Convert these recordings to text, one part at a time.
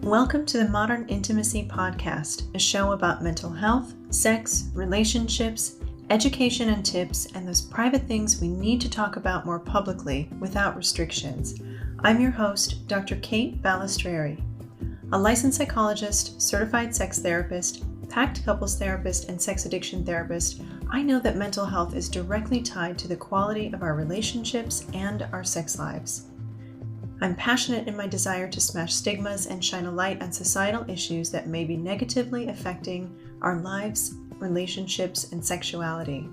Welcome to the Modern Intimacy Podcast, a show about mental health, sex, relationships, education and tips, and those private things we need to talk about more publicly without restrictions. I'm your host, Dr. Kate Balestrieri. A licensed psychologist, certified sex therapist, packed couples therapist, and sex addiction therapist, I know that mental health is directly tied to the quality of our relationships and our sex lives. I'm passionate in my desire to smash stigmas and shine a light on societal issues that may be negatively affecting our lives, relationships, and sexuality.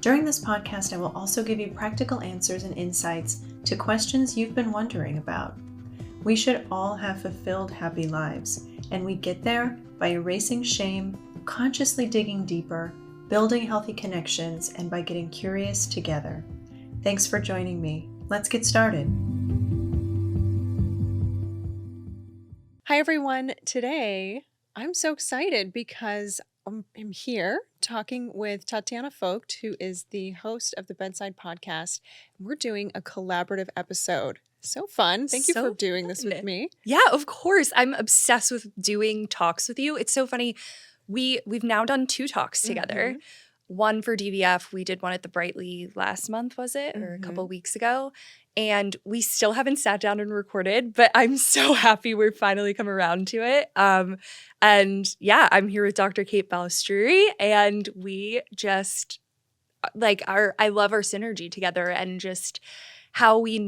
During this podcast, I will also give you practical answers and insights to questions you've been wondering about. We should all have fulfilled, happy lives, and we get there by erasing shame, consciously digging deeper, building healthy connections, and by getting curious together. Thanks for joining me. Let's get started. Hi, everyone. Today, I'm so excited because I'm here talking with Tatiana Fogt, who is the host of the Bedside podcast. We're doing a collaborative episode. So fun. Thank you for doing this with me. Yeah, of course. I'm obsessed with doing talks with you. It's so funny. We've now done 2 talks together. Mm-hmm. One for DVF. We did one at the Brightly last month, was it? Or a couple weeks ago. And we still haven't sat down and recorded, but I'm so happy we're finally come around to it. And yeah, I'm here with Dr. Kate Balestrieri, and we just I love our synergy together and just how we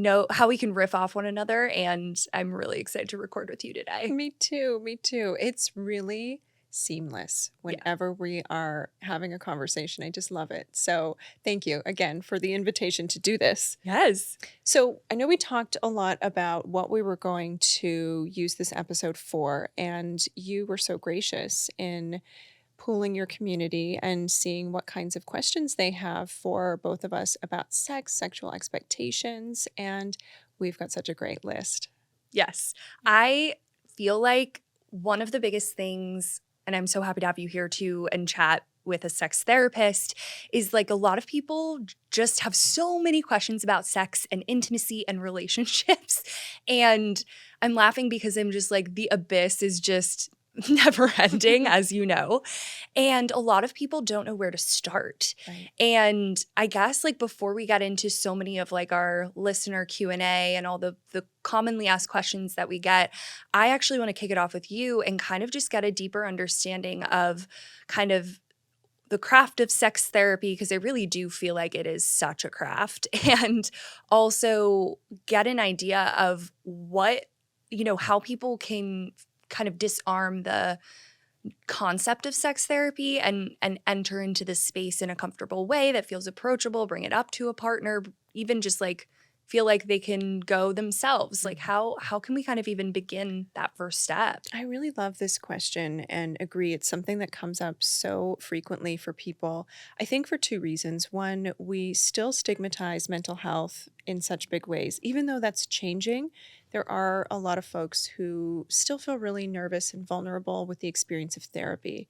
can riff off one another. And I'm really excited to record with you today. Me too. It's really seamless whenever we are having a conversation. I just love it. So thank you again for the invitation to do this. Yes. So I know we talked a lot about what we were going to use this episode for, and you were so gracious in pooling your community and seeing what kinds of questions they have for both of us about sex, sexual expectations, and we've got such a great list. Yes. I feel like one of the biggest things, and I'm so happy to have you here too and chat with a sex therapist, is like a lot of people just have so many questions about sex and intimacy and relationships. And I'm laughing because I'm just like, the abyss is just never ending, as you know. And a lot of people don't know where to start. Right. And I guess like before we get into so many of like our listener Q&A and all the commonly asked questions that we get, I actually want to kick it off with you and kind of just get a deeper understanding of kind of the craft of sex therapy, because I really do feel like it is such a craft, and also get an idea of what, how people can kind of disarm the concept of sex therapy and enter into this space in a comfortable way that feels approachable, bring it up to a partner, even just like feel like they can go themselves. Like how can we kind of even begin that first step? I really love this question and agree. It's something that comes up so frequently for people. I think for 2 reasons. One, we still stigmatize mental health in such big ways. Even though that's changing, there are a lot of folks who still feel really nervous and vulnerable with the experience of therapy.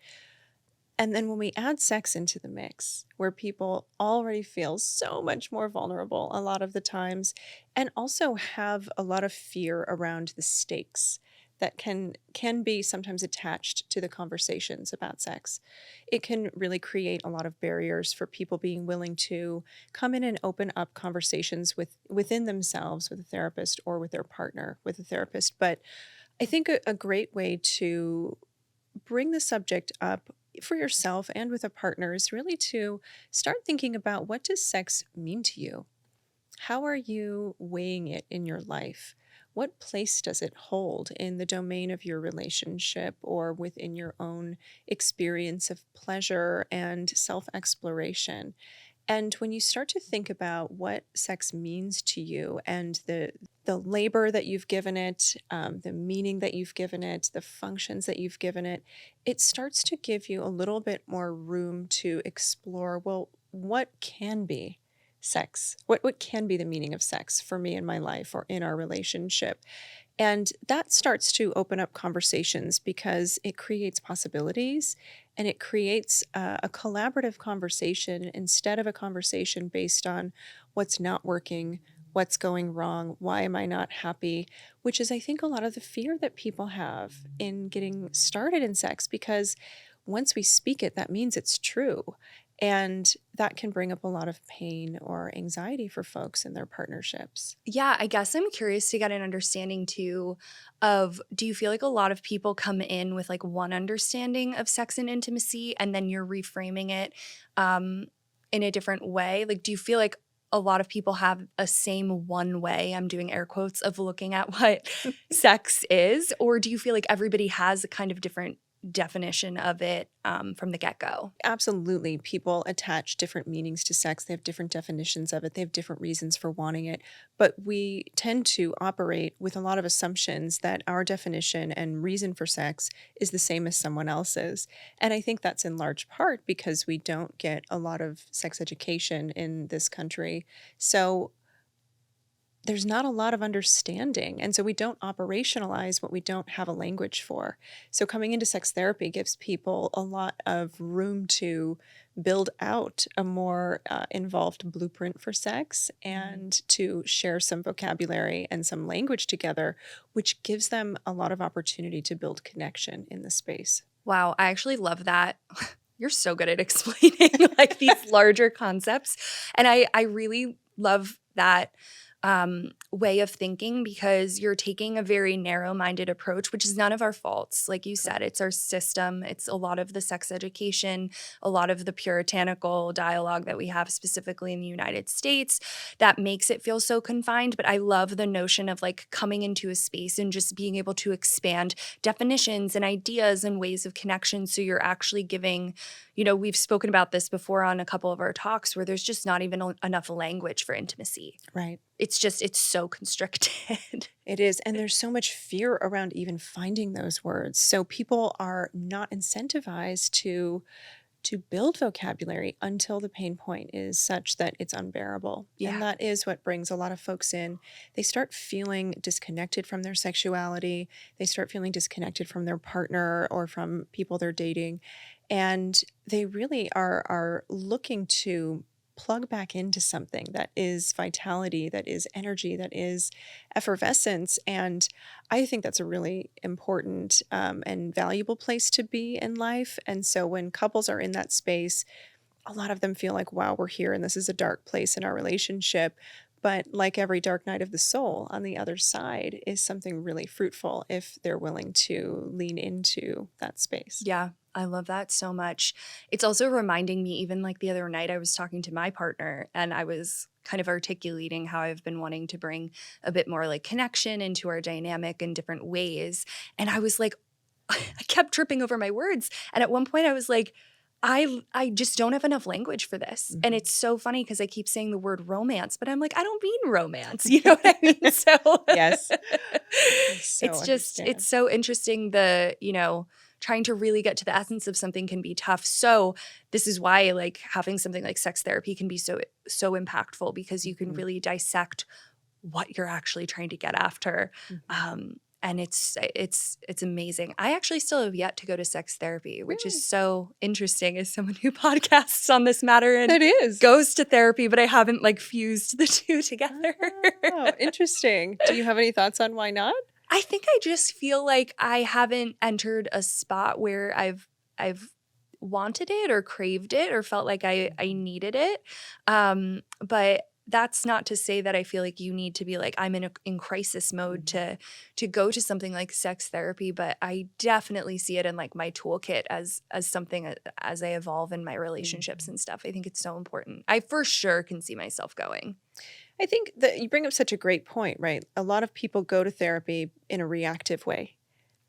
And then when we add sex into the mix, where people already feel so much more vulnerable a lot of the times, and also have a lot of fear around the stakes that can be sometimes attached to the conversations about sex, it can really create a lot of barriers for people being willing to come in and open up conversations within themselves with a therapist or with their partner with a therapist. But I think a great way to bring the subject up for yourself and with a partner is really to start thinking about, what does sex mean to you? How are you weighing it in your life? What place does it hold in the domain of your relationship or within your own experience of pleasure and self-exploration? And when you start to think about what sex means to you and the labor that you've given it, the meaning that you've given it, the functions that you've given it, it starts to give you a little bit more room to explore, well, what can be sex? What can be the meaning of sex for me in my life or in our relationship? And that starts to open up conversations because it creates possibilities and it creates a collaborative conversation instead of a conversation based on what's not working, what's going wrong? Why am I not happy? Which is, I think, a lot of the fear that people have in getting started in sex, because once we speak it, that means it's true. And that can bring up a lot of pain or anxiety for folks in their partnerships. Yeah, I guess I'm curious to get an understanding too of, do you feel like a lot of people come in with like one understanding of sex and intimacy and then you're reframing it um, in a different way? Like, do you feel like a lot of people have a same one way, I'm doing air quotes, of looking at what sex is? Or do you feel like everybody has a kind of different definition of it from the get-go? Absolutely. People attach different meanings to sex. They have different definitions of it. They have different reasons for wanting it. But we tend to operate with a lot of assumptions that our definition and reason for sex is the same as someone else's. And I think that's in large part because we don't get a lot of sex education in this country. So there's not a lot of understanding. And so we don't operationalize what we don't have a language for. So coming into sex therapy gives people a lot of room to build out a more involved blueprint for sex and to share some vocabulary and some language together, which gives them a lot of opportunity to build connection in the space. Wow, I actually love that. You're so good at explaining like these larger concepts. And I really love that way of thinking, because you're taking a very narrow-minded approach, which is none of our faults. Like you said, it's our system. It's a lot of the sex education, a lot of the puritanical dialogue that we have specifically in the United States that makes it feel so confined. But I love the notion of like coming into a space and just being able to expand definitions and ideas and ways of connection. So you're actually giving, we've spoken about this before on a couple of our talks where there's just not even enough language for intimacy. Right. It's so constricted. It is. And there's so much fear around even finding those words. So people are not incentivized to build vocabulary until the pain point is such that it's unbearable. Yeah. And that is what brings a lot of folks in. They start feeling disconnected from their sexuality. They start feeling disconnected from their partner or from people they're dating. And they really are looking to plug back into something that is vitality, that is energy, that is effervescence. And I think that's a really important and valuable place to be in life. And so when couples are in that space, a lot of them feel like, wow, we're here and this is a dark place in our relationship. But like every dark night of the soul, on the other side is something really fruitful if they're willing to lean into that space. Yeah, I love that so much. It's also reminding me, even like the other night, I was talking to my partner and I was kind of articulating how I've been wanting to bring a bit more like connection into our dynamic in different ways. And I was like, I kept tripping over my words. And at one point I was like, I just don't have enough language for this. And it's so funny because I keep saying the word romance, but I'm like, I don't mean romance. You know what I mean? So Yes. it's so interesting, trying to really get to the essence of something can be tough. So this is why like having something like sex therapy can be so impactful, because you can really dissect what you're actually trying to get after. And it's amazing. I actually still have yet to go to sex therapy, which is so interesting as someone who podcasts on this matter and It is. goes to therapy, but I haven't like fused the two together. Oh, interesting. Do you have any thoughts on why not? I think I just feel like I haven't entered a spot where I've wanted it or craved it or felt like I needed it. But that's not to say that I feel like you need to be like, I'm in crisis mode to go to something like sex therapy. But I definitely see it in like my toolkit as something as I evolve in my relationships and stuff. I think it's so important. I for sure can see myself going. I think that you bring up such a great point, right? A lot of people go to therapy in a reactive way,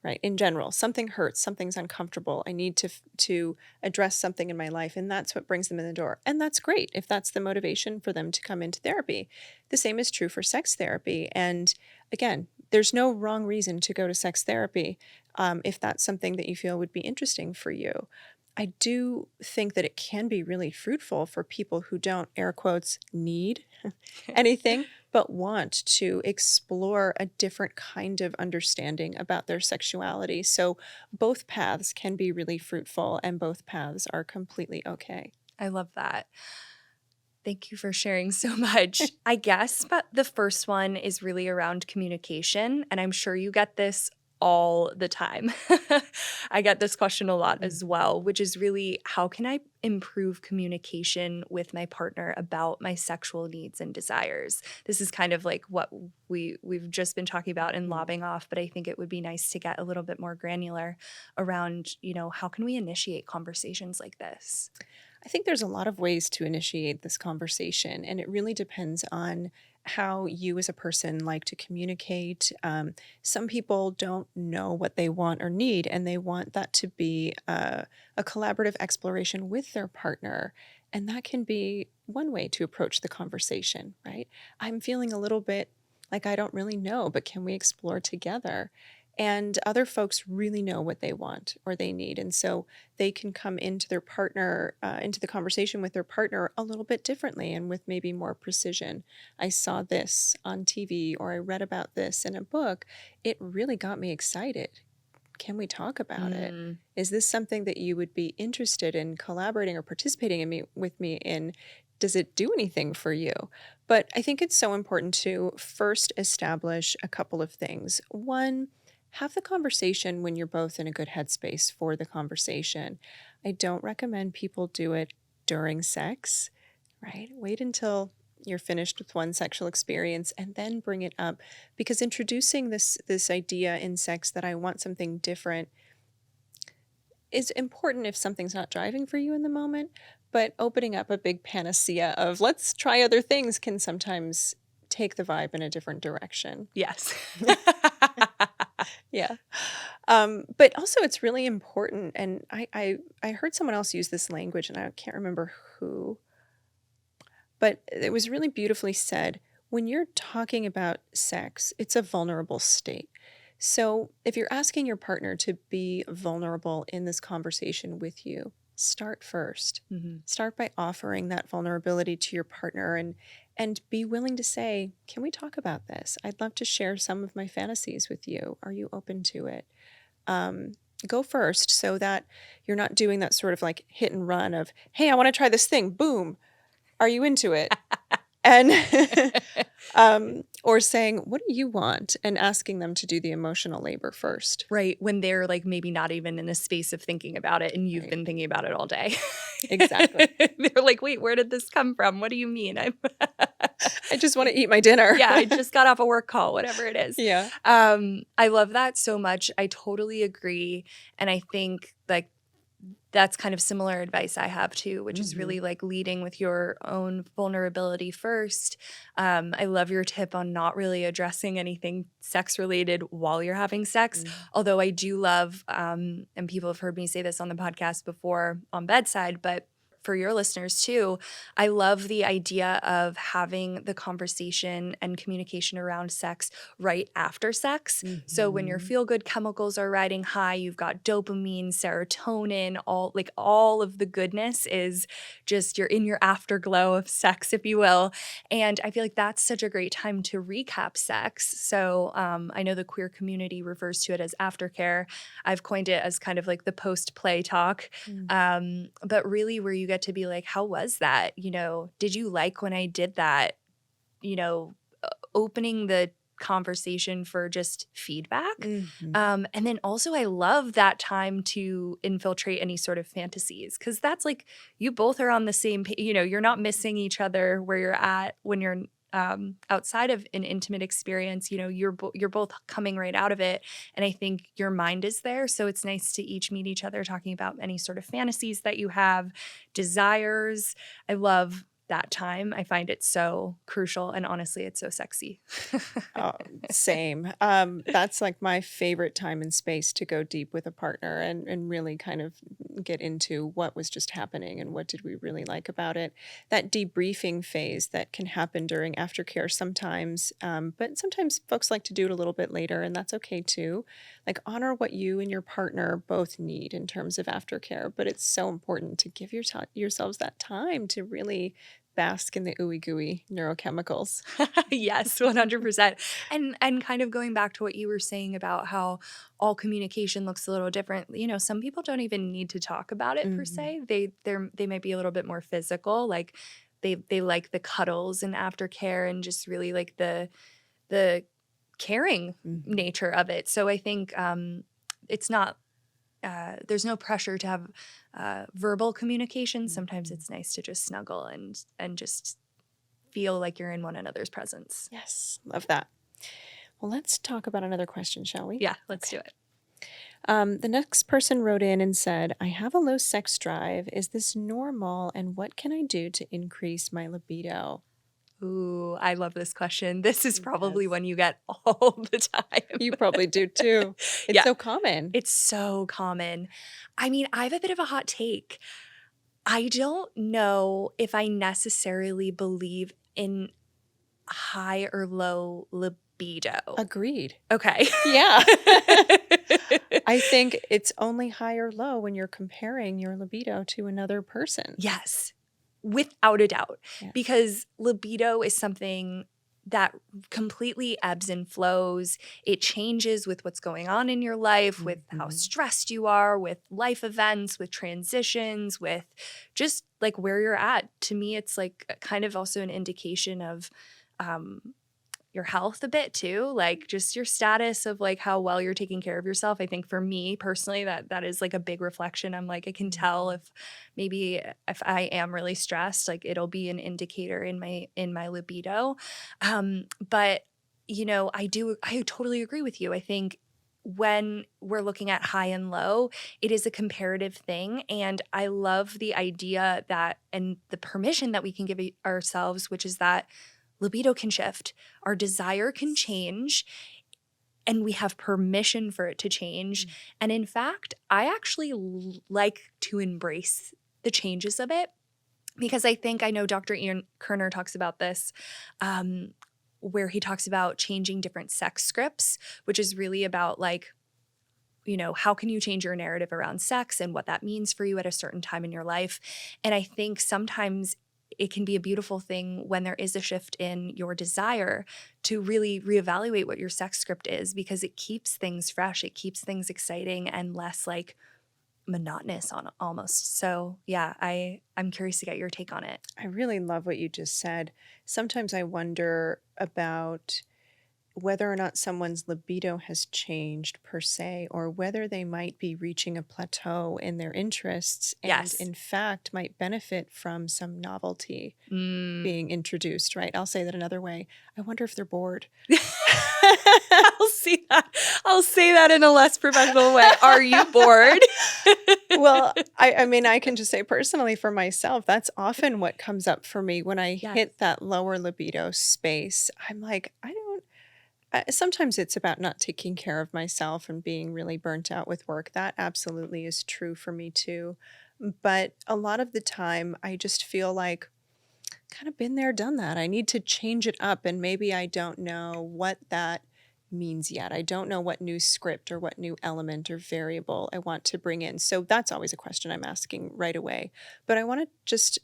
right? In general, something hurts, something's uncomfortable. I need to address something in my life, and that's what brings them in the door. And that's great if that's the motivation for them to come into therapy. The same is true for sex therapy. And again, there's no wrong reason to go to sex therapy if that's something that you feel would be interesting for you. I do think that it can be really fruitful for people who don't, air quotes, need anything, but want to explore a different kind of understanding about their sexuality. So both paths can be really fruitful and both paths are completely okay. I love that. Thank you for sharing so much. I guess, but the first one is really around communication, and I'm sure you get this all the time. I get this question a lot as well, which is really how can I improve communication with my partner about my sexual needs and desires? This is kind of like what we've just been talking about and lobbing off, but I think it would be nice to get a little bit more granular around, how can we initiate conversations like this? I think there's a lot of ways to initiate this conversation, and it really depends on how you as a person like to communicate. Some people don't know what they want or need, and they want that to be a collaborative exploration with their partner. And that can be one way to approach the conversation, right? I'm feeling a little bit like I don't really know, but can we explore together? And other folks really know what they want or they need. And so they can come into their partner, into the conversation with their partner a little bit differently and with maybe more precision. I saw this on TV or I read about this in a book. It really got me excited. Can we talk about it? Is this something that you would be interested in collaborating or participating with me in? Does it do anything for you? But I think it's so important to first establish a couple of things. One, have the conversation when you're both in a good headspace for the conversation. I don't recommend people do it during sex, right? Wait until you're finished with one sexual experience and then bring it up, because introducing this idea in sex that I want something different is important if something's not driving for you in the moment, but opening up a big panacea of let's try other things can sometimes take the vibe in a different direction. Yes. Yeah. But also it's really important, and I heard someone else use this language, and I can't remember who, but it was really beautifully said. When you're talking about sex, it's a vulnerable state. So if you're asking your partner to be vulnerable in this conversation with you, start first. Start by offering that vulnerability to your partner and be willing to say, can we talk about this? I'd love to share some of my fantasies with you. Are you open to it? Go first so that you're not doing that sort of like hit and run of, hey, I want to try this thing. Boom. Are you into it? And or saying, what do you want? And asking them to do the emotional labor first. Right. When they're like maybe not even in a space of thinking about it and you've Right. been thinking about it all day. Exactly. They're like, wait, where did this come from? What do you mean? I just want to eat my dinner. Yeah, I just got off a work call, whatever it is. Yeah. I love that so much. I totally agree. And I think like that's kind of similar advice I have too, which is really like leading with your own vulnerability first. I love your tip on not really addressing anything sex related while you're having sex. Although I do love, and people have heard me say this on the podcast before on Bedside, but for your listeners too, I love the idea of having the conversation and communication around sex right after sex. So when your feel-good chemicals are riding high, you've got dopamine, serotonin, all of the goodness is just you're in your afterglow of sex, if you will. And I feel like that's such a great time to recap sex. So I know the queer community refers to it as aftercare. I've coined it as kind of like the post-play talk. But really where you get to be like, how was that? Did you like when I did that? Opening the conversation for just feedback. And then also I love that time to infiltrate any sort of fantasies, because that's like you both are on the same page. You're not missing each other where you're at when you're outside of an intimate experience. You're both coming right out of it, and I think your mind is there, so it's nice to each meet each other talking about any sort of fantasies that you have, desires. I love that time. I find it so crucial, and honestly it's so sexy. Oh, same. That's like my favorite time and space to go deep with a partner and really kind of get into what was just happening and what did we really like about it. That debriefing phase that can happen during aftercare sometimes, but sometimes folks like to do it a little bit later, and that's okay too. Like honor what you and your partner both need in terms of aftercare, but it's so important to give yourselves that time to really bask in the ooey gooey neurochemicals. Yes, 100%. And kind of going back to what you were saying about how all communication looks a little different. Some people don't even need to talk about it per se. They might be a little bit more physical, like they like the cuddles and aftercare and just really like the caring nature of it. So I think it's not there's no pressure to have verbal communication. Sometimes it's nice to just snuggle and just feel like you're in one another's presence. Yes, love that. Well, let's talk about another question, shall we? Yeah, let's do it. The next person wrote in and said, I have a low sex drive. Is this normal? And what can I do to increase my libido? Ooh, I love this question. This is probably one you get all the time. You probably do too. It's so common. It's so common. I mean, I have a bit of a hot take. I don't know if I necessarily believe in high or low libido. Agreed. Okay. Yeah. I think it's only high or low when you're comparing your libido to another person. Yes, without a doubt. Yeah. Because libido is something that completely ebbs and flows. It changes with what's going on in your life, with how stressed you are, with life events, with transitions, with just like where you're at. To me, it's like kind of also an indication of your health a bit too, like just your status of like how well you're taking care of yourself. I think for me personally, that is like a big reflection. I'm like, I can tell if I am really stressed, like it'll be an indicator in my libido. But you know, I totally agree with you. I think when we're looking at high and low, it is a comparative thing. And I love the idea that, and the permission that we can give ourselves, which is that libido can shift, our desire can change, and we have permission for it to change. And in fact, I actually like to embrace the changes of it, because I know Dr. Ian Kerner talks about this, where he talks about changing different sex scripts, which is really about like, you know, how can you change your narrative around sex and what that means for you at a certain time in your life. And I think sometimes it can be a beautiful thing when there is a shift in your desire to really reevaluate what your sex script is, because it keeps things fresh. It keeps things exciting and less like monotonous on almost. So yeah, I'm curious to get your take on it. I really love what you just said. Sometimes I wonder about whether or not someone's libido has changed per se, or whether they might be reaching a plateau in their interests and in fact might benefit from some novelty being introduced, right? I'll say that another way. I wonder if they're bored. I'll say that in a less professional way. Are you bored? Well, I mean, I can just say personally for myself, that's often what comes up for me when I hit that lower libido space. I'm like, sometimes it's about not taking care of myself and being really burnt out with work. That absolutely is true for me too. But a lot of the time, I just feel like kind of been there, done that. I need to change it up, and maybe I don't know what that means yet. I don't know what new script or what new element or variable I want to bring in. So that's always a question I'm asking right away. But I want to just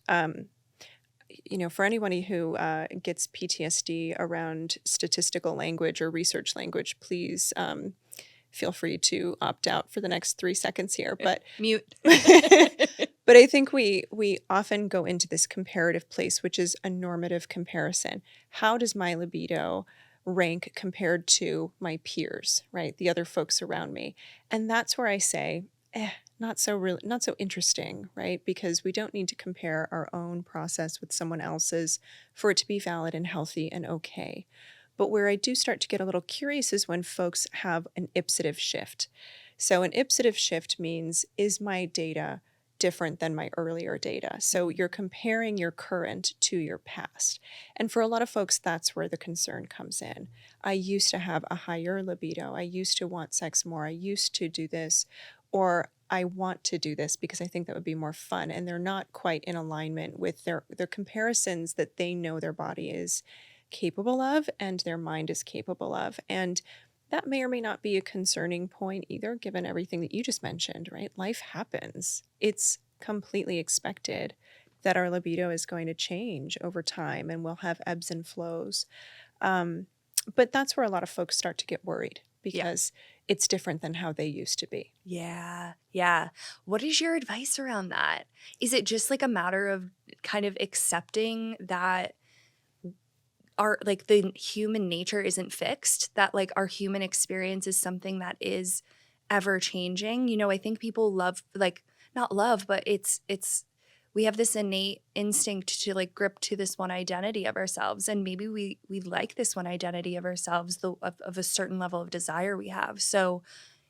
you know, for anybody who gets PTSD around statistical language or research language, please feel free to opt out for the next 3 seconds here. But mute. But I think we often go into this comparative place, which is a normative comparison. How does my libido rank compared to my peers, right? The other folks around me. And that's where I say, not so interesting, right? Because we don't need to compare our own process with someone else's for it to be valid and healthy and okay. But where I do start to get a little curious is when folks have an ipsative shift. So an ipsative shift means, is my data different than my earlier data? So you're comparing your current to your past. And for a lot of folks, that's where the concern comes in. I used to have a higher libido. I used to want sex more. I used to do this, or I want to do this because I think that would be more fun. And they're not quite in alignment with their comparisons that they know their body is capable of and their mind is capable of. And that may or may not be a concerning point either, given everything that you just mentioned, right? Life happens. It's completely expected that our libido is going to change over time and we'll have ebbs and flows. But that's where a lot of folks start to get worried, because it's different than how they used to be. Yeah. Yeah. What is your advice around that? Is it just like a matter of kind of accepting that our like the human nature isn't fixed, that like our human experience is something that is ever changing? You know, I think people love like not love, but it's we have this innate instinct to like grip to this one identity of ourselves, and maybe we like this one identity of ourselves, of a certain level of desire we have. So,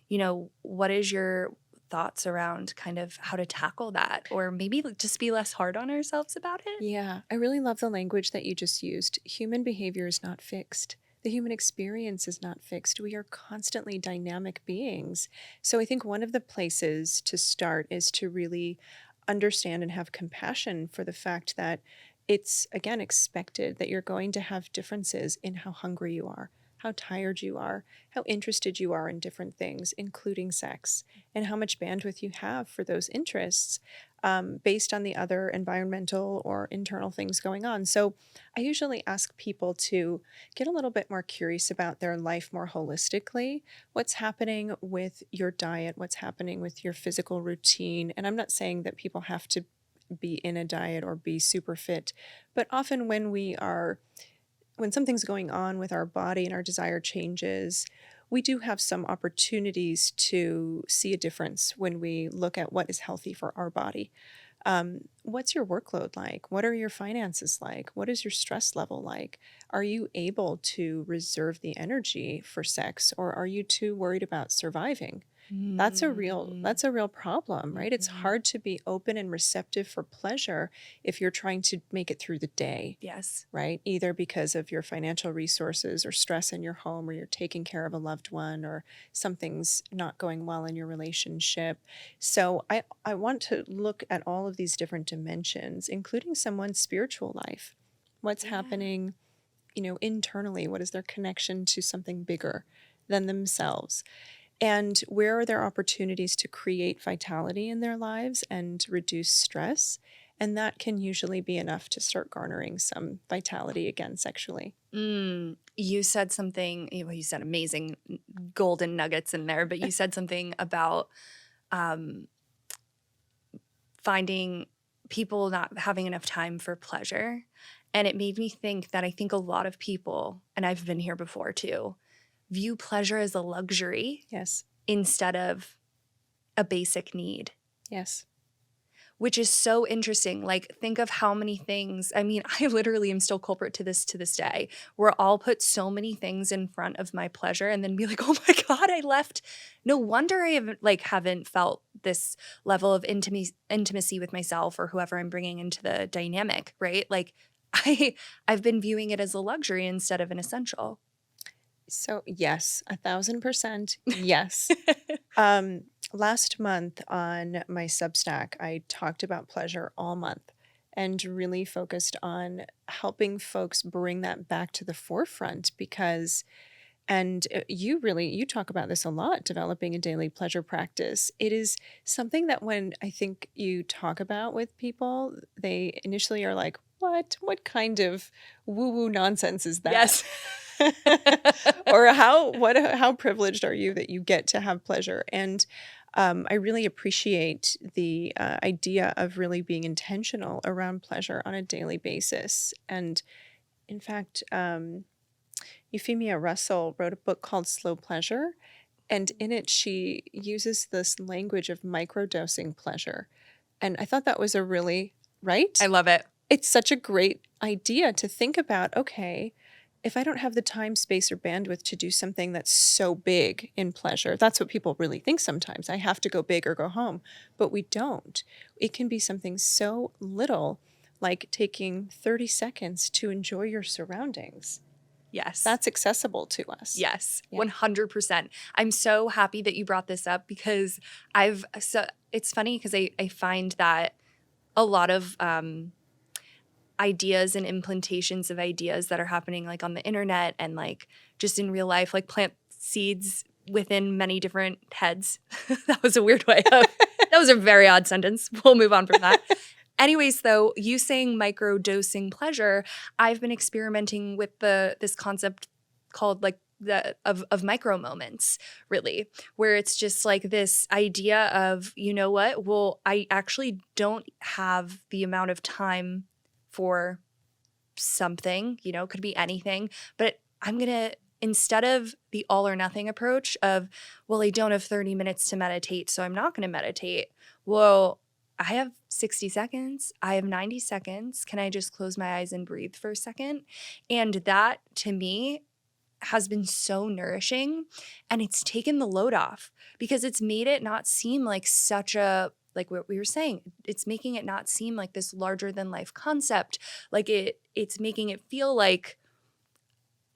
you know, what is your thoughts around kind of how to tackle that, or maybe just be less hard on ourselves about it? Yeah, I really love the language that you just used. Human behavior is not fixed. The human experience is not fixed. We are constantly dynamic beings. So I think one of the places to start is to really understand and have compassion for the fact that it's, again, expected that you're going to have differences in how hungry you are, how tired you are, how interested you are in different things, including sex, and how much bandwidth you have for those interests based on the other environmental or internal things going on. So I usually ask people to get a little bit more curious about their life more holistically. What's happening with your diet? What's happening with your physical routine? And I'm not saying that people have to be in a diet or be super fit, but often when something's going on with our body and our desire changes, we do have some opportunities to see a difference when we look at what is healthy for our body. What's your workload like? What are your finances like? What is your stress level like? Are you able to reserve the energy for sex, or are you too worried about surviving? That's a real problem, right? It's Mhm. hard to be open and receptive for pleasure if you're trying to make it through the day, Yes. right? Either because of your financial resources or stress in your home, or you're taking care of a loved one, or something's not going well in your relationship. So I want to look at all of these different dimensions, including someone's spiritual life. What's Yeah. happening, internally? What is their connection to something bigger than themselves? And where are there opportunities to create vitality in their lives and reduce stress? And that can usually be enough to start garnering some vitality again sexually. You said something, well, you said amazing golden nuggets in there, but you said something about um, finding people not having enough time for pleasure. And it made me think that I think a lot of people, and I've been here before too, view pleasure as a luxury Yes. instead of a basic need, Yes. which is so interesting. Like, think of how many things. I mean, I literally am still culprit to this day, where I'll put so many things in front of my pleasure and then be like, oh my God, I left. No wonder I haven't felt this level of intimacy with myself or whoever I'm bringing into the dynamic, right? Like, I've been viewing it as a luxury instead of an essential. So, yes, 1,000% yes. Um, Last month on my Substack, I talked about pleasure all month and really focused on helping folks bring that back to the forefront because you talk about this a lot, developing a daily pleasure practice. It is something that when I think you talk about with people, they initially are like, what kind of woo-woo nonsense is that? Yes. Or how privileged are you that you get to have pleasure? And I really appreciate the idea of really being intentional around pleasure on a daily basis. And in fact, Euphemia Russell wrote a book called Slow Pleasure, and in it she uses this language of microdosing pleasure. And I thought that was a really, I right? love it. It's such a great idea to think about, okay, if I don't have the time, space, or bandwidth to do something that's so big in pleasure, that's what people really think sometimes. I have to go big or go home. But we don't. It can be something so little, like taking 30 seconds to enjoy your surroundings. Yes. That's accessible to us. Yes, Yeah. 100%. I'm so happy that you brought this up because it's funny because I find that a lot of ideas and implantations of ideas that are happening like on the internet and like just in real life, like plant seeds within many different heads. That was a weird way of, that was a very odd sentence. We'll move on from that. Anyways, though, you saying micro dosing pleasure, I've been experimenting with this concept called like of micro moments, really, where it's just like this idea of, you know what, well, I actually don't have the amount of time for something, could be anything, but I'm going to, instead of the all or nothing approach of, well, I don't have 30 minutes to meditate, so I'm not going to meditate. Well, I have 60 seconds. I have 90 seconds. Can I just close my eyes and breathe for a second? And that, to me, has been so nourishing, and it's taken the load off because it's made it not seem like such a, like what we were saying, it's making it not seem like this larger than life concept. Like it's making it feel like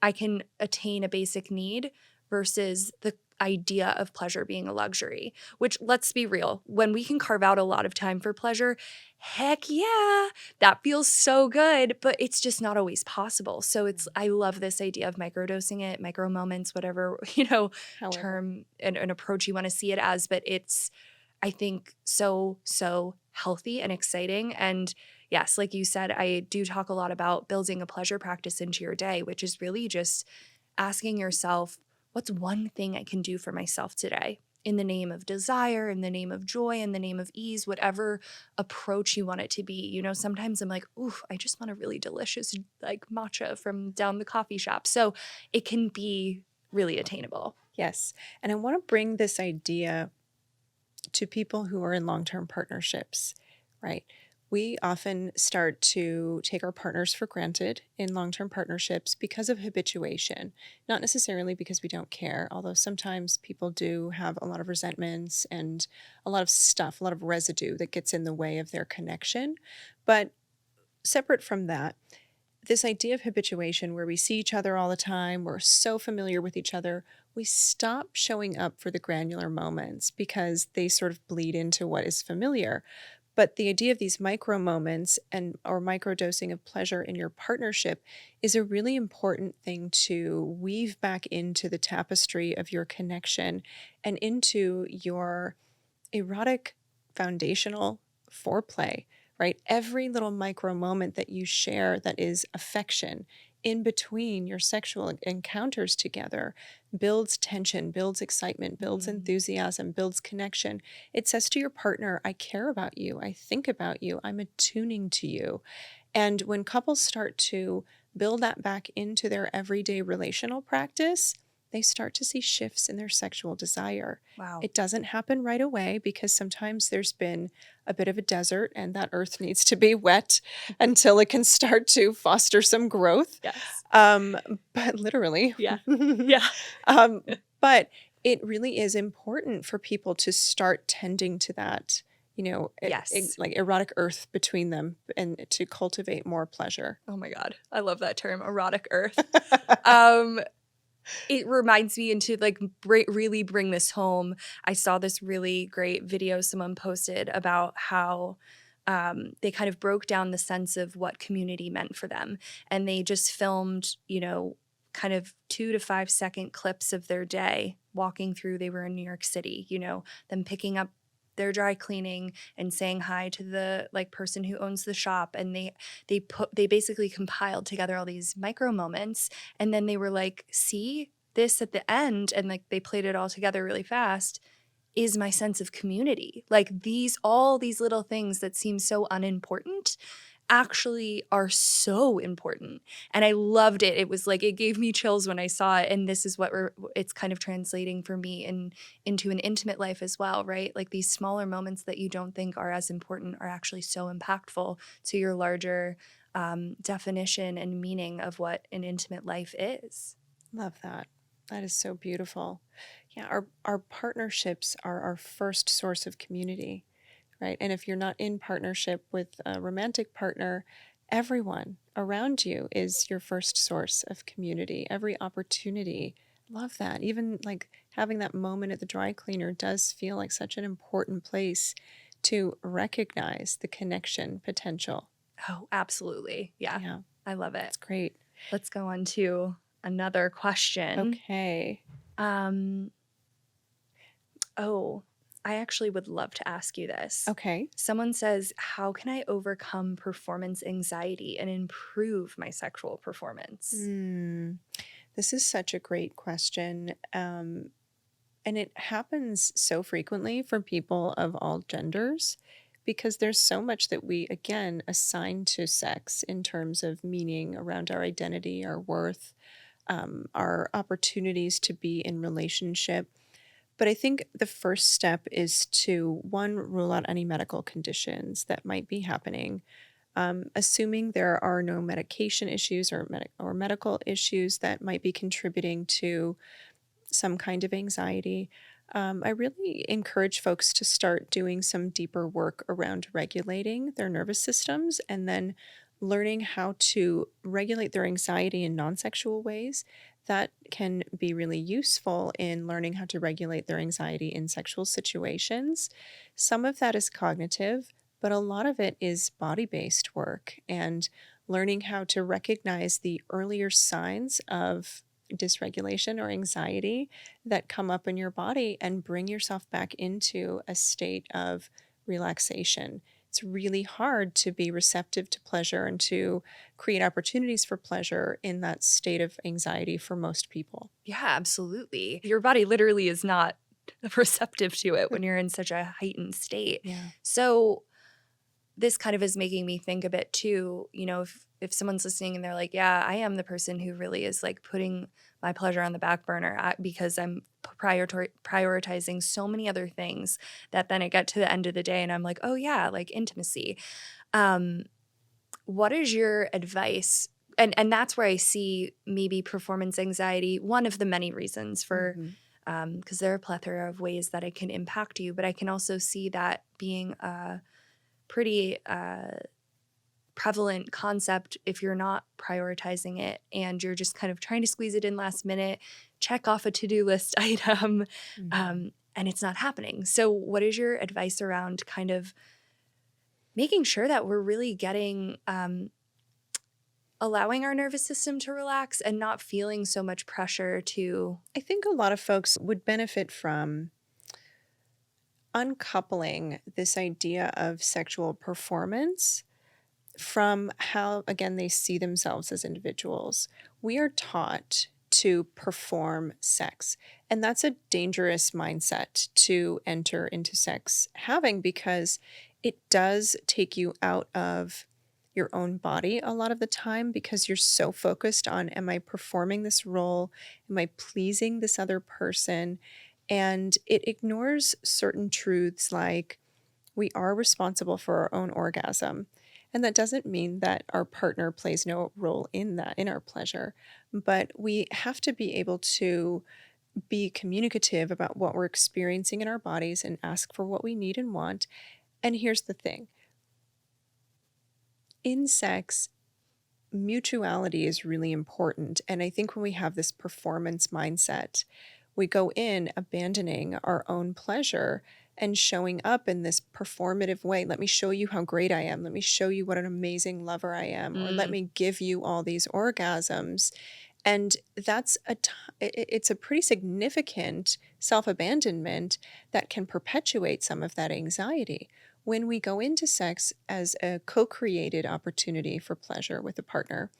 I can attain a basic need versus the idea of pleasure being a luxury, which, let's be real, when we can carve out a lot of time for pleasure, heck yeah, that feels so good, but it's just not always possible. So I love this idea of microdosing it, micro moments, whatever, However, term and an approach you want to see it as, but it's, I think, so healthy and exciting. And yes, like you said, I do talk a lot about building a pleasure practice into your day, which is really just asking yourself, what's one thing I can do for myself today in the name of desire, in the name of joy, in the name of ease, whatever approach you want it to be. Sometimes I'm like, ooh, I just want a really delicious like matcha from down the coffee shop. So it can be really attainable. yes. And I want to bring this idea to people who are in long-term partnerships, right? We often start to take our partners for granted in long-term partnerships because of habituation, not necessarily because we don't care, although sometimes people do have a lot of resentments and a lot of stuff, a lot of residue that gets in the way of their connection. But separate from that, this idea of habituation where we see each other all the time, we're so familiar with each other, we stop showing up for the granular moments because they sort of bleed into what is familiar. But the idea of these micro moments or micro dosing of pleasure in your partnership is a really important thing to weave back into the tapestry of your connection and into your erotic foundational foreplay, right? Every little micro moment that you share that is affection in between your sexual encounters together builds tension, builds excitement, builds enthusiasm, builds connection. It says to your partner, I care about you, I think about you, I'm attuning to you. And when couples start to build that back into their everyday relational practice, they start to see shifts in their sexual desire. Wow. It doesn't happen right away because sometimes there's been a bit of a desert and that earth needs to be wet until it can start to foster some growth. Yes. But literally. Yeah. Yeah. But it really is important for people to start tending to that, Yes. like erotic earth between them and to cultivate more pleasure. Oh my God. I love that term, erotic earth. It reminds me, and to like really bring this home, I saw this really great video someone posted about how they kind of broke down the sense of what community meant for them. And they just filmed, kind of 2 to 5 second clips of their day walking through. They were in New York City, them picking up their dry cleaning and saying hi to the like person who owns the shop, and they basically compiled together all these micro moments, and then they were like, see this at the end, and like they played it all together really fast, is my sense of community. Like all these little things that seem so unimportant actually are so important. And I loved it. It was like, it gave me chills when I saw it. And this is what it's kind of translating for me into an intimate life as well, right? Like these smaller moments that you don't think are as important are actually so impactful to your larger definition and meaning of what an intimate life is. Love that. That is so beautiful. Yeah, our partnerships are our first source of community, right? And if you're not in partnership with a romantic partner, everyone around you is your first source of community. Every opportunity. Love that. Even like having that moment at the dry cleaner does feel like such an important place to recognize the connection potential. Oh, absolutely. Yeah. Yeah, I love it. that's great. Let's go on to another question. Okay. I actually would love to ask you this. Okay. Someone says, how can I overcome performance anxiety and improve my sexual performance? This is such a great question. And it happens so frequently for people of all genders because there's so much that we, again, assign to sex in terms of meaning around our identity, our worth, our opportunities to be in relationship. But I think the first step is to one, rule out any medical conditions that might be happening. Assuming there are no medication issues or, or medical issues that might be contributing to some kind of anxiety, I really encourage folks to start doing some deeper work around regulating their nervous systems and then learning how to regulate their anxiety in non sexual ways. That can be really useful in learning how to regulate their anxiety in sexual situations. Some of that is cognitive, but a lot of it is body based work and learning how to recognize the earlier signs of dysregulation or anxiety that come up in your body and bring yourself back into a state of relaxation. It's really hard to be receptive to pleasure and to create opportunities for pleasure in that state of anxiety for most people. Yeah, absolutely. Your body literally is not receptive to it when you're in such a heightened state. Yeah. So this kind of is making me think a bit too, if someone's listening and they're like, yeah, I am the person who really is like putting my pleasure on the back burner because I'm prioritizing so many other things that then I get to the end of the day and I'm like, oh yeah, like intimacy. Um, what is your advice? And that's where I see maybe performance anxiety, one of the many reasons for, Mhm. because there are a plethora of ways that it can impact you, but I can also see that being a pretty prevalent concept if you're not prioritizing it and you're just kind of trying to squeeze it in last minute, check off a to-do list item, Mhm. and it's not happening. So what is your advice around kind of making sure that we're really getting allowing our nervous system to relax and not feeling so much pressure to I think a lot of folks would benefit from uncoupling this idea of sexual performance from how, again, they see themselves as individuals. We are taught to perform sex, and that's a dangerous mindset to enter into sex having because it does take you out of your own body a lot of the time because you're so focused on, am I performing this role? Am I pleasing this other person? And it ignores certain truths like we are responsible for our own orgasm. And that doesn't mean that our partner plays no role in that, in our pleasure. But we have to be able to be communicative about what we're experiencing in our bodies and ask for what we need and want. And here's the thing, in sex, mutuality is really important. And I think when we have this performance mindset, we go in abandoning our own pleasure and showing up in this performative way. Let me show you how great I am. Let me show you what an amazing lover I am. Or let mm, me give you all these orgasms. And that's it's a pretty significant self-abandonment that can perpetuate some of that anxiety. When we go into sex as a co-created opportunity for pleasure with a partner,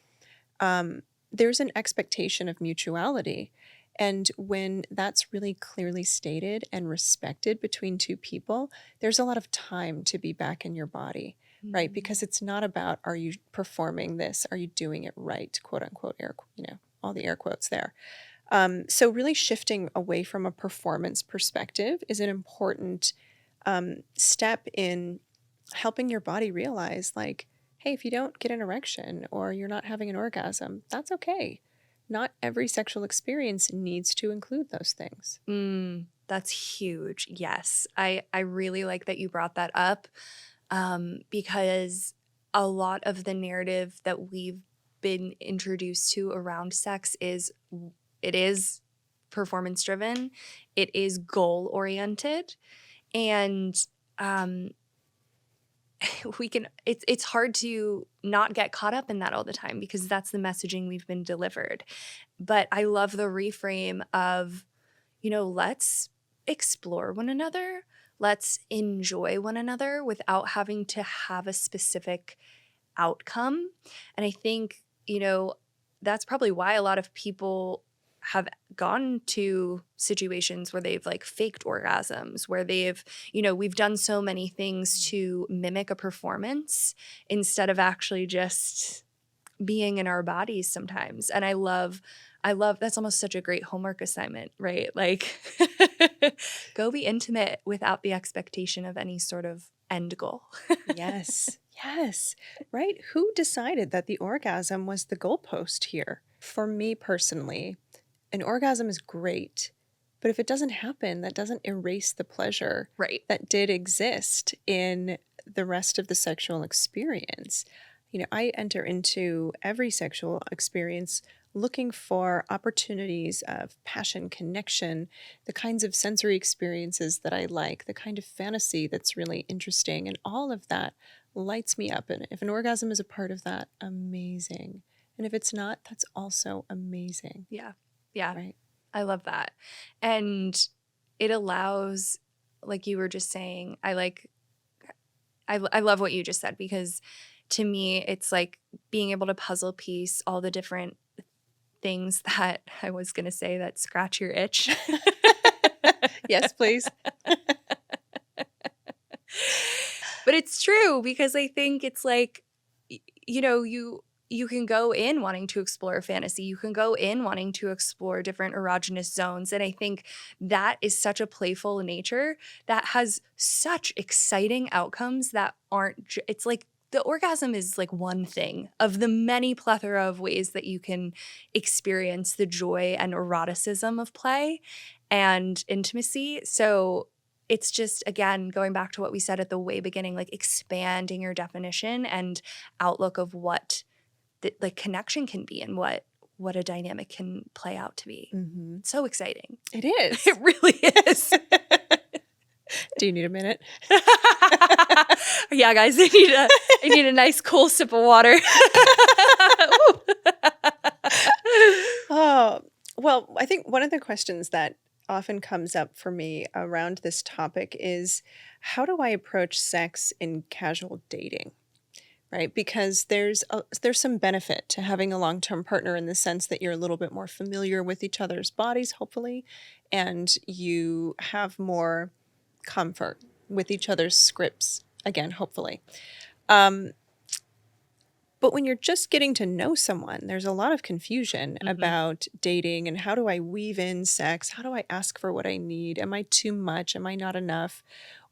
there's an expectation of mutuality. And when that's really clearly stated and respected between two people, there's a lot of time to be back in your body, right? mm. Because it's not about, are you performing this? Are you doing it right? Quote unquote, all the air quotes there. So really shifting away from a performance perspective is an important step in helping your body realize, like, hey, if you don't get an erection or you're not having an orgasm, that's okay. Not every sexual experience needs to include those things. That's huge. Yes. I really like that you brought that up because a lot of the narrative that we've been introduced to around sex is it is performance driven, it is goal oriented, and um, we can it's hard to not get caught up in that all the time because that's the messaging we've been delivered. But I love the reframe of, let's explore one another. Let's enjoy one another without having to have a specific outcome. And I think, that's probably why a lot of people have gone to situations where they've like faked orgasms, where they've, we've done so many things to mimic a performance instead of actually just being in our bodies sometimes. And I love that's almost such a great homework assignment, right? Like go be intimate without the expectation of any sort of end goal. Yes. Yes. Right. Who decided that the orgasm was the goalpost here? For me personally, an orgasm is great, but if it doesn't happen, that doesn't erase the pleasure Right. that did exist in the rest of the sexual experience. I enter into every sexual experience looking for opportunities of passion, connection, the kinds of sensory experiences that I like, the kind of fantasy that's really interesting, and all of that lights me up. And if an orgasm is a part of that, amazing. And if it's not, that's also amazing. Yeah. Yeah. Right. I love that. And it allows, like you were just saying, I love what you just said, because to me, it's like being able to puzzle piece all the different things that I was going to say that scratch your itch. Yes, please. But it's true, because I think it's like, you can go in wanting to explore fantasy. You can go in wanting to explore different erogenous zones. And I think that is such a playful nature that has such exciting outcomes that aren't, it's like the orgasm is like one thing of the many plethora of ways that you can experience the joy and eroticism of play and intimacy. So it's just, again, going back to what we said at the way beginning, like expanding your definition and outlook of what the like connection can be and what a dynamic can play out to be. Mm-hmm. So exciting. It is. It really is. Do you need a minute? Yeah, guys, I need a nice cool sip of water. Oh, well, I think one of the questions that often comes up for me around this topic is, how do I approach sex in casual dating? Right? Because there's some benefit to having a long-term partner in the sense that you're a little bit more familiar with each other's bodies, hopefully, and you have more comfort with each other's scripts, again, hopefully. But when you're just getting to know someone, there's a lot of confusion about dating and how do I weave in sex? How do I ask for what I need? Am I too much? Am I not enough?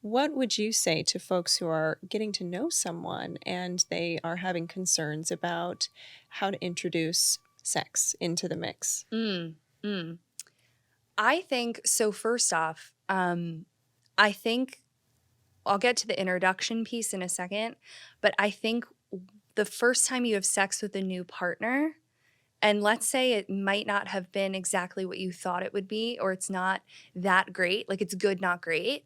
What would you say to folks who are getting to know someone and they are having concerns about how to introduce sex into the mix? I think, so first off, I think I'll get to the introduction piece in a second, but I think the first time you have sex with a new partner, and let's say it might not have been exactly what you thought it would be, or it's not that great, like it's good, not great.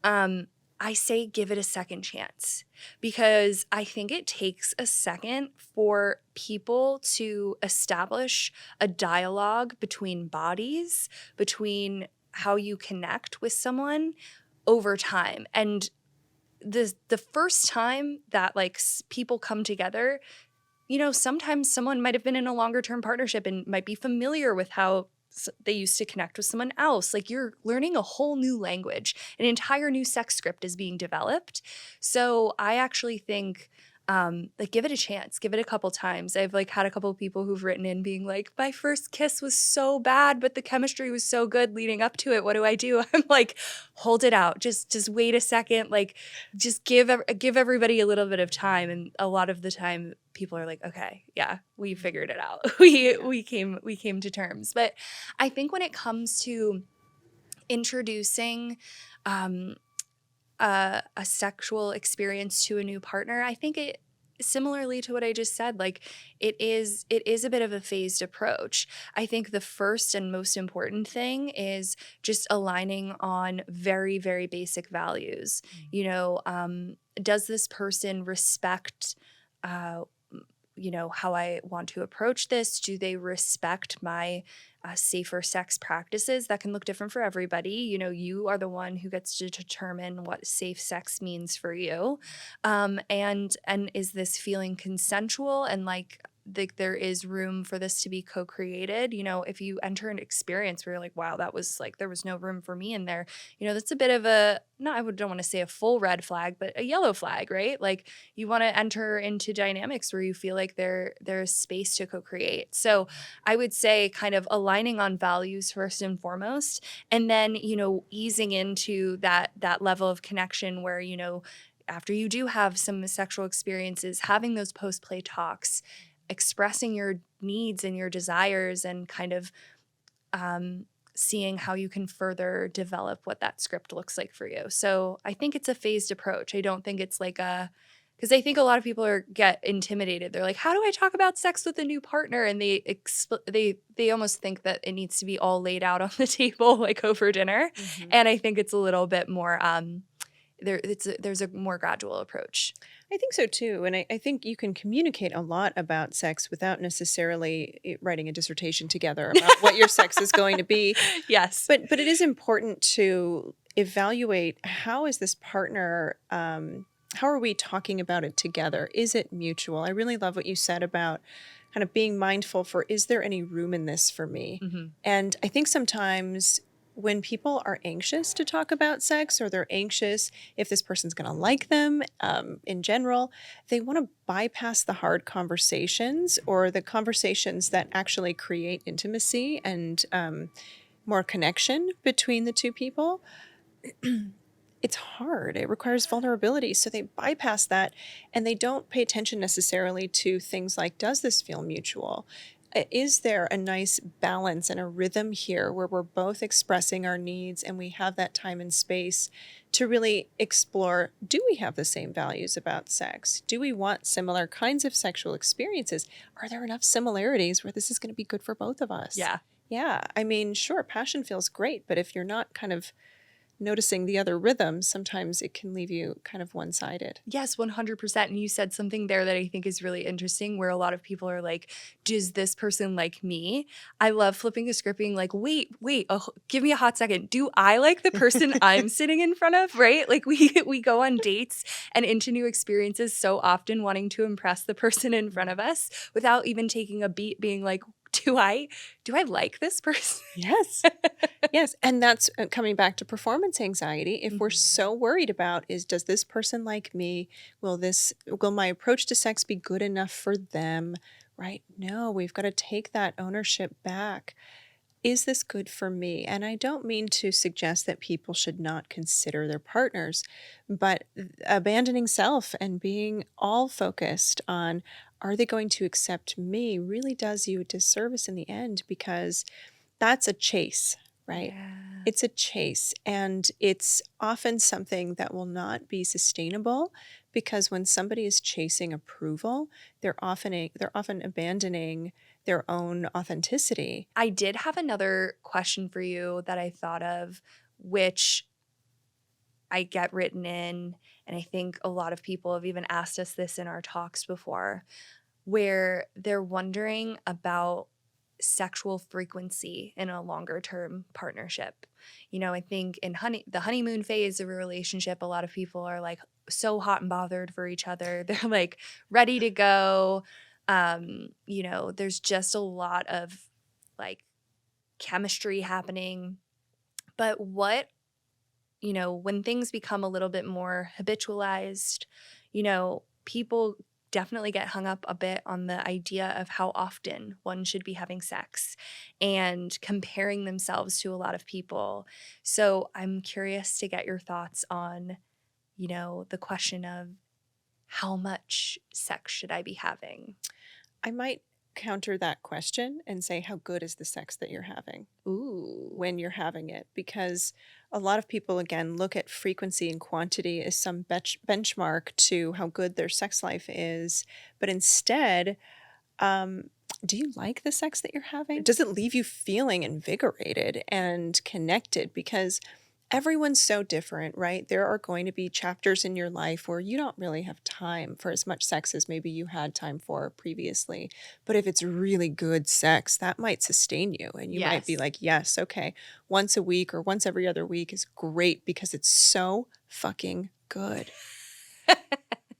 I say give it a second chance, because I think it takes a second for people to establish a dialogue between bodies, between how you connect with someone over time. And the first time that like people come together, sometimes someone might have been in a longer term partnership and might be familiar with how they used to connect with someone else. Like you're learning a whole new language, an entire new sex script is being developed. So I actually think like give it a chance, give it a couple times. I've like had a couple of people who've written in being like, my first kiss was so bad, but the chemistry was so good leading up to it. What do I do? I'm like, hold it out. Just wait a second. Like just give everybody a little bit of time. And a lot of the time people are like, okay, yeah, we figured it out. We came to terms. But I think when it comes to introducing a sexual experience to a new partner, I think it, similarly to what I just said, like it is a bit of a phased approach. I think the first and most important thing is just aligning on very, very basic values. Does this person respect how I want to approach this? Do they respect my safer sex practices? That can look different for everybody. You are the one who gets to determine what safe sex means for you. And is this feeling consensual? And like, there is room for this to be co-created. If you enter an experience where you're like, wow, that was like, there was no room for me in there, that's a bit of don't want to say a full red flag, but a yellow flag, right? Like, you want to enter into dynamics where you feel like there's space to co-create. So I would say kind of aligning on values first and foremost, and then, easing into that level of connection where, after you do have some sexual experiences, having those post-play talks, expressing your needs and your desires, and kind of seeing how you can further develop what that script looks like for you. So I think it's a phased approach. I don't think it's like because I think a lot of people get intimidated. They're like, how do I talk about sex with a new partner? And they almost think that it needs to be all laid out on the table, like over dinner. Mm-hmm. And I think it's a little bit more there's a more gradual approach. I think so too. And I think you can communicate a lot about sex without necessarily writing a dissertation together about what your sex is going to be. Yes. But it is important to evaluate, how is this partner, how are we talking about it together? Is it mutual? I really love what you said about kind of being mindful for, is there any room in this for me? Mm-hmm. And I think sometimes when people are anxious to talk about sex, or they're anxious if this person's going to like them in general, they want to bypass the hard conversations, or the conversations that actually create intimacy and more connection between the two people. It's hard. It requires vulnerability. So they bypass that, and they don't pay attention necessarily to things like, does this feel mutual? Is there a nice balance and a rhythm here where we're both expressing our needs, and we have that time and space to really explore, do we have the same values about sex? Do we want similar kinds of sexual experiences? Are there enough similarities where this is going to be good for both of us? Yeah. Yeah. I mean, sure, passion feels great, but if you're not kind of noticing the other rhythms, sometimes it can leave you kind of one-sided. Yes, 100%. And you said something there that I think is really interesting, where a lot of people are like, does this person like me? I love flipping a script, being like, wait, give me a hot second. Do I like the person I'm sitting in front of, right? Like, we go on dates and into new experiences so often wanting to impress the person in front of us without even taking a beat, being like, do I like this person? Yes. Yes. And that's coming back to performance anxiety. If we're so worried about, does this person like me? Will my approach to sex be good enough for them? Right? No, we've got to take that ownership back. Is this good for me? And I don't mean to suggest that people should not consider their partners, but abandoning self and being all focused on, are they going to accept me, really does you a disservice in the end, because that's a chase, right? Yeah. It's a chase, and it's often something that will not be sustainable, because when somebody is chasing approval, they're often abandoning their own authenticity. I did have another question for you that I thought of, which I get written in, and I think a lot of people have even asked us this in our talks before, where they're wondering about sexual frequency in a longer term partnership. I think in the honeymoon phase of a relationship, a lot of people are like so hot and bothered for each other. They're like ready to go. There's just a lot of like chemistry happening. But when things become a little bit more habitualized, people definitely get hung up a bit on the idea of how often one should be having sex and comparing themselves to a lot of people. So I'm curious to get your thoughts on, the question of how much sex should I be having? I might counter that question and say, how good is the sex that you're having? Ooh. When you're having it? Because a lot of people, again, look at frequency and quantity as some benchmark to how good their sex life is. But instead, do you like the sex that you're having? Does it leave you feeling invigorated and connected? Because everyone's so different, right? There are going to be chapters in your life where you don't really have time for as much sex as maybe you had time for previously. But if it's really good sex, that might sustain you. And you might be like, yes, okay, once a week or once every other week is great because it's so fucking good.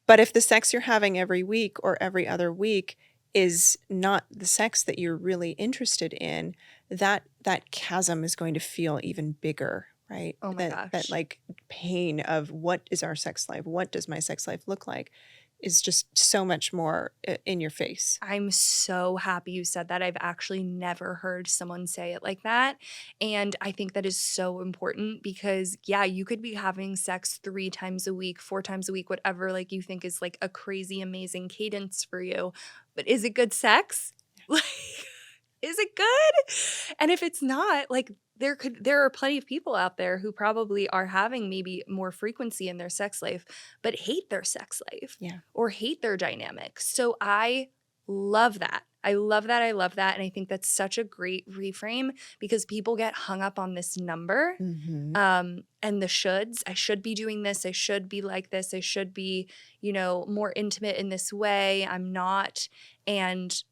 But if the sex you're having every week or every other week is not the sex that you're really interested in, that chasm is going to feel even bigger, right? Oh my That gosh. like pain of what is our sex life? What does my sex life look like? Is just so much more in your face. I'm so happy you said that. I've actually never heard someone say it like that. And I think that is so important because, yeah, you could be having sex 3 times a week, 4 times a week, whatever, like you think is like a crazy, amazing cadence for you. But is it good sex? Like, is it good? And if it's not, like, there are plenty of people out there who probably are having maybe more frequency in their sex life, but hate their sex life Yeah. or hate their dynamics. So I love that. I love that. I love that. And I think that's such a great reframe because people get hung up on this number Hmm. and the shoulds. I should be doing this. I should be like this. I should be, more intimate in this way. I'm not. And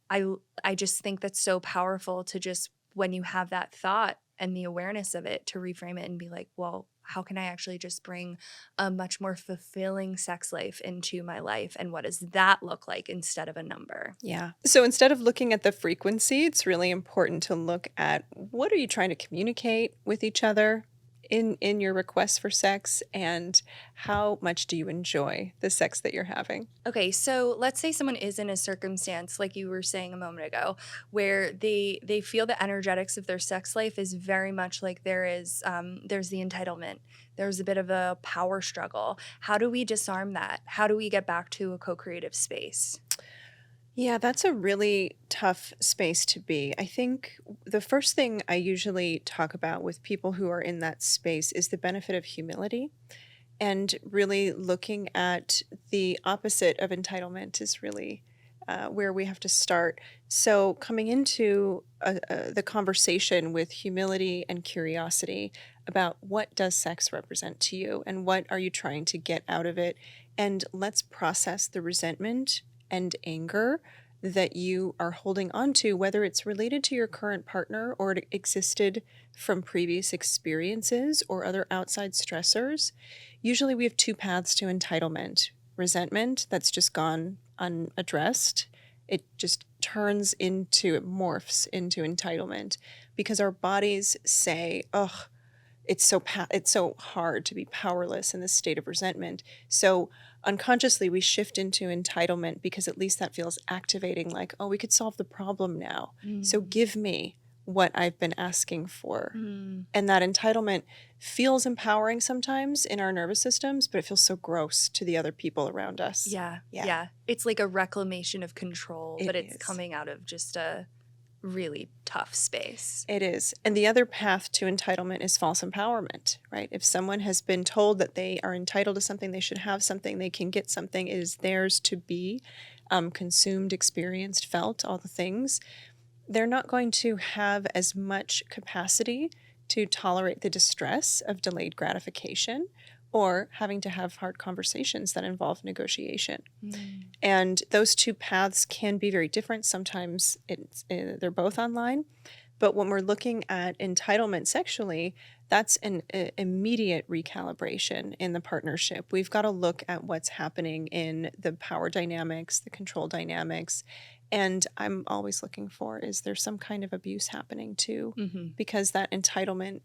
I just think that's so powerful to just when you have that thought and the awareness of it to reframe it and be like, well, how can I actually just bring a much more fulfilling sex life into my life? And what does that look like instead of a number? Yeah. So instead of looking at the frequency, it's really important to look at what are you trying to communicate with each other in your request for sex, and how much do you enjoy the sex that you're having? Okay, so let's say someone is in a circumstance like you were saying a moment ago, where they feel the energetics of their sex life is very much like there's the entitlement, there's a bit of a power struggle. How do we disarm that? How do we get back to a co-creative space? Yeah, that's a really tough space to be. I think the first thing I usually talk about with people who are in that space is the benefit of humility, and really looking at the opposite of entitlement is really where we have to start. So, coming into the conversation with humility and curiosity about what does sex represent to you and what are you trying to get out of it, and let's process the resentment and anger that you are holding on to, whether it's related to your current partner or it existed from previous experiences or other outside stressors. Usually we have two paths to entitlement: resentment that's just gone unaddressed. It just it morphs into entitlement because our bodies say, "Oh, it's so hard to be powerless in this state of resentment." So unconsciously we shift into entitlement because at least that feels activating, like, oh, we could solve the problem now. So Mm. give me what I've been asking for. Mm. And that entitlement feels empowering sometimes in our nervous systems, but it feels so gross to the other people around us. Yeah, Yeah, yeah. It's like a reclamation of control, it but it's is. coming out of just a really tough space. It is. And the other path to entitlement is false empowerment, right? If someone has been told that they are entitled to something, they should have something, they can get something, it is theirs to be consumed, experienced, felt, all the things, they're not going to have as much capacity to tolerate the distress of delayed gratification or having to have hard conversations that involve negotiation. Mm. And those two paths can be very different. Sometimes they're both online. But when we're looking at entitlement sexually, that's an immediate recalibration in the partnership. We've got to look at what's happening in the power dynamics, the control dynamics. And I'm always looking for, is there some kind of abuse happening too? Mhm. Because that entitlement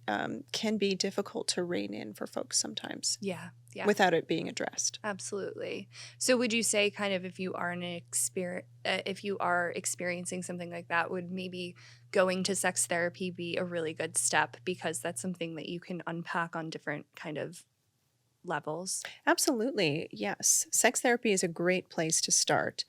can be difficult to rein in for folks sometimes Yeah, yeah. without it being addressed. Absolutely. So would you say kind of if you are experiencing something like that, would maybe going to sex therapy be a really good step because that's something that you can unpack on different kind of levels? Absolutely. Yes. Sex therapy is a great place to start.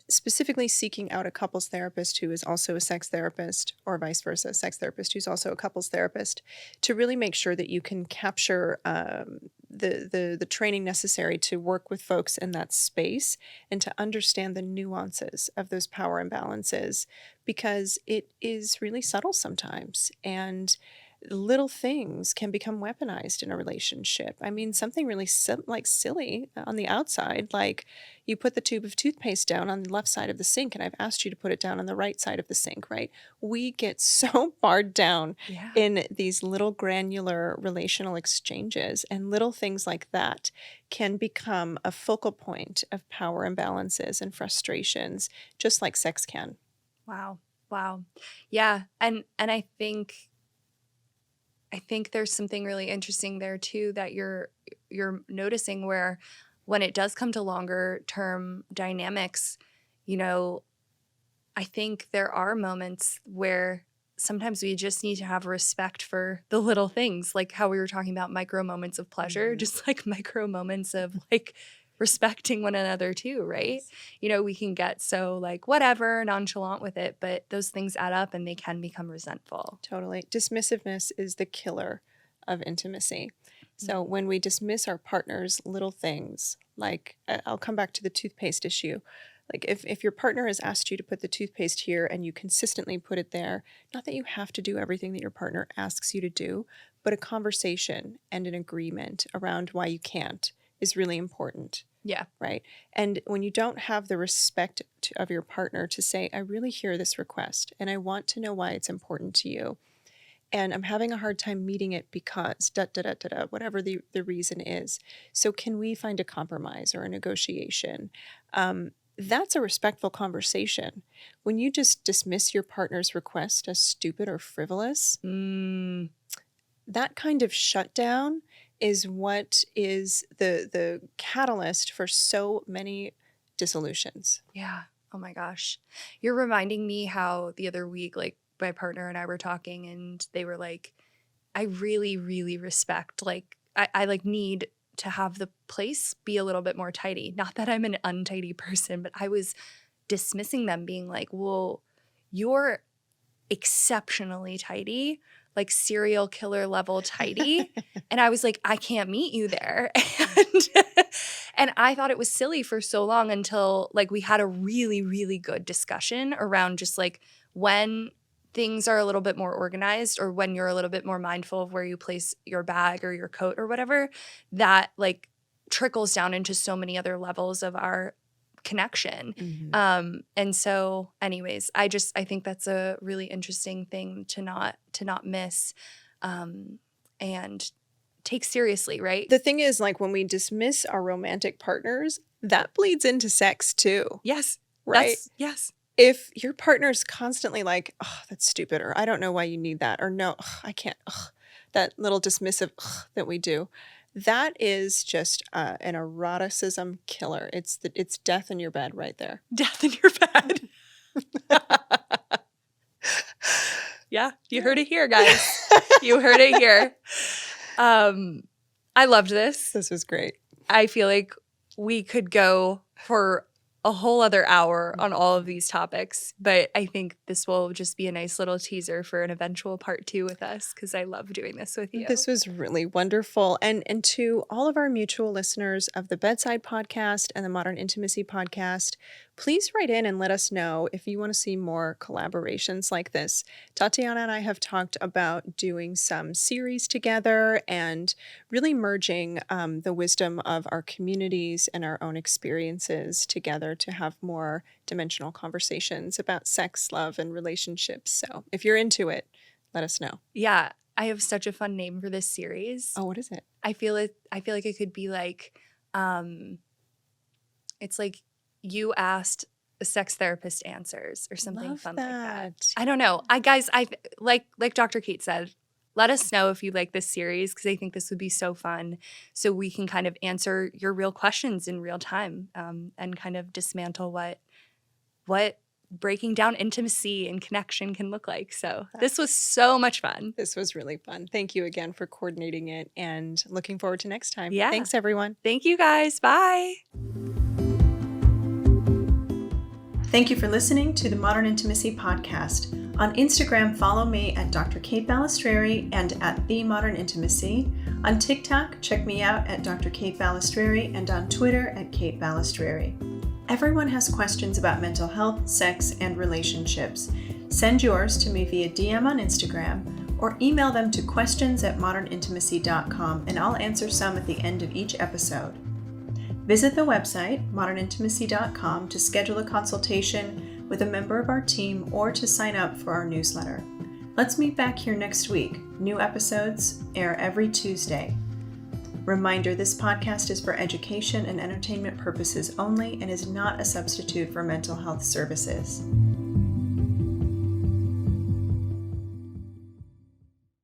Specifically seeking out a couples therapist who is also a sex therapist, or vice versa, a sex therapist who's also a couples therapist, to really make sure that you can capture the training necessary to work with folks in that space and to understand the nuances of those power imbalances, because it is really subtle sometimes. And little things can become weaponized in a relationship. I mean, something really silly on the outside, like you put the tube of toothpaste down on the left side of the sink, and I've asked you to put it down on the right side of the sink, right? We get so bogged down Yeah. in these little granular relational exchanges, and little things like that can become a focal point of power imbalances and frustrations, just like sex can. Wow. Wow. Yeah. And I think there's something really interesting there too that you're noticing, where when it does come to longer term dynamics, you know, I think there are moments where sometimes we just need to have respect for the little things, like how we were talking about micro moments of pleasure, just like micro moments of like respecting one another too, right? Yes. You know, we can get so like whatever, nonchalant with it, but those things add up and they can become resentful. Totally. Dismissiveness is the killer of intimacy. So when we dismiss our partner's little things, like I'll come back to the toothpaste issue. Like if your partner has asked you to put the toothpaste here and you consistently put it there, not that you have to do everything that your partner asks you to do, but a conversation and an agreement around why you can't is really important. Yeah. Right. And when you don't have the respect of your partner to say, I really hear this request and I want to know why it's important to you. And I'm having a hard time meeting it because whatever the reason is. So can we find a compromise or a negotiation? That's a respectful conversation. When you just dismiss your partner's request as stupid or frivolous, that kind of shutdown is what is the catalyst for so many dissolutions. Yeah. Oh my gosh. You're reminding me how the other week, like my partner and I were talking and they were like, I really, really respect, like, I like need to have the place be a little bit more tidy. Not that I'm an untidy person, but I was dismissing them, being like, well, you're exceptionally tidy, like serial killer level tidy. And I was like, I can't meet you there. And I thought it was silly for so long until like we had a really, really good discussion around just like when things are a little bit more organized or when you're a little bit more mindful of where you place your bag or your coat or whatever, that like trickles down into so many other levels of our connection. And so anyways, I think that's a really interesting thing to not miss and take seriously, right? The thing is, like, when we dismiss our romantic partners, that bleeds into sex too. Yes. Right? Yes. If your partner's constantly like, oh, that's stupid, or I don't know why you need that, or no, I can't, that little dismissive that we do, that is just an eroticism killer. It's death in your bed right there. Death in your bed. Yeah, you heard it here, guys. You heard it here. I loved this. This was great. I feel like we could go for a whole other hour on all of these topics, but I think this will just be a nice little teaser for an eventual part 2 with us, because I love doing this with you. This was really wonderful. And to all of our mutual listeners of the Bedside podcast and the Modern Intimacy podcast, please write in and let us know if you want to see more collaborations like this. Tatiana and I have talked about doing some series together and really merging the wisdom of our communities and our own experiences together to have more dimensional conversations about sex, love, and relationships. So if you're into it, let us know. Yeah, I have such a fun name for this series. Oh, what is it? I feel like it could be like, it's like you asked a sex therapist answers or something Love fun like that. that. I don't know. I like Dr. Kate said, let us know if you like this series, because I think this would be so fun, so we can kind of answer your real questions in real time, and kind of dismantle what breaking down intimacy and connection can look like. So this was so much fun. This was really fun. Thank you again for coordinating it, and looking forward to next time. Yeah. Thanks, everyone. Thank you, guys. Bye. Thank you for listening to the Modern Intimacy Podcast. On Instagram, follow me at Dr. Kate Balestrieri and at The Modern Intimacy. On TikTok, check me out at Dr. Kate Balestrieri, and on Twitter at Kate Balestrieri. Everyone has questions about mental health, sex, and relationships. Send yours to me via DM on Instagram or email them to questions@modernintimacy.com and I'll answer some at the end of each episode. Visit the website, modernintimacy.com, to schedule a consultation with a member of our team or to sign up for our newsletter. Let's meet back here next week. New episodes air every Tuesday. Reminder, this podcast is for education and entertainment purposes only and is not a substitute for mental health services.